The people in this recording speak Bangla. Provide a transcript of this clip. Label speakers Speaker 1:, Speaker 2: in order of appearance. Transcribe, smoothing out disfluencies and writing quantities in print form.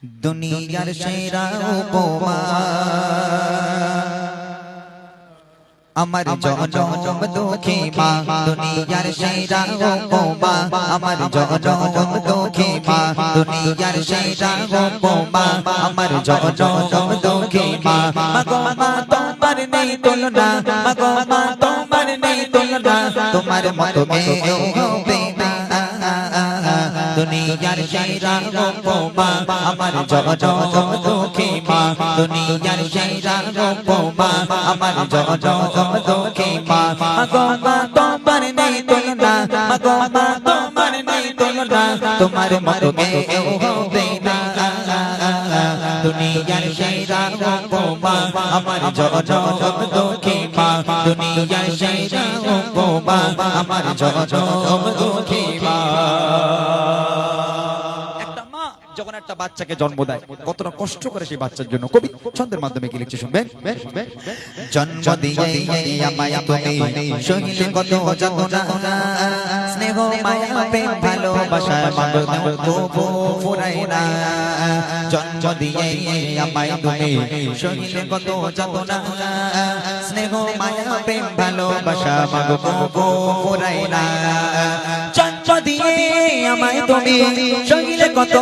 Speaker 1: দুনিয়ার সেরা উপমা আমার জনম দুঃখী মা দুনিয়ার সেরা উপমা আমার জনম দুঃখী মা দুনিয়ার সেরা উপমা আমার জনম দুঃখী মা মাগো মা তোমার নেই তুলনা মাগো মা তোমার নেই তুলনা তোমার মতো কেউ হবে না দুনিয়ার সেরা উপমা আমার জনম দুঃখী মা দুনিয়ার সেরা উপমা আমার জনম দুঃখী মা মাগো মা তোমার নেই তুলনা মাগো মা তোমার নেই তুলনা তোমার মতো কেউ হবে না দুনিয়ার সেরা উপমা আমার জনম দুঃখী মা দুনিয়ার সেরা উপমা আমার জনম দুঃখী মা। যখন একটা বাচ্চাকে জন্ম দেয় কতটা কষ্ট করে সেই বাচ্চার জন্য কবি ছন্দের মাধ্যমে কি লিখছে শুনবেন। জন্ম দিয়ে আমায় তুমি সহিলে কত যন্ত্রণা স্নেহ মায়া প্রেম ভালোবাসা মাগো তবু ফুরায় না জন্ম দিয়ে আমায় তুমি সহিলে কত যন্ত্রণা স্নেহ মায়া প্রেম ভালোবাসা মাগো তবু ফুরায় না জন্ম দিয়ে আমায় তুমি সহিলে কত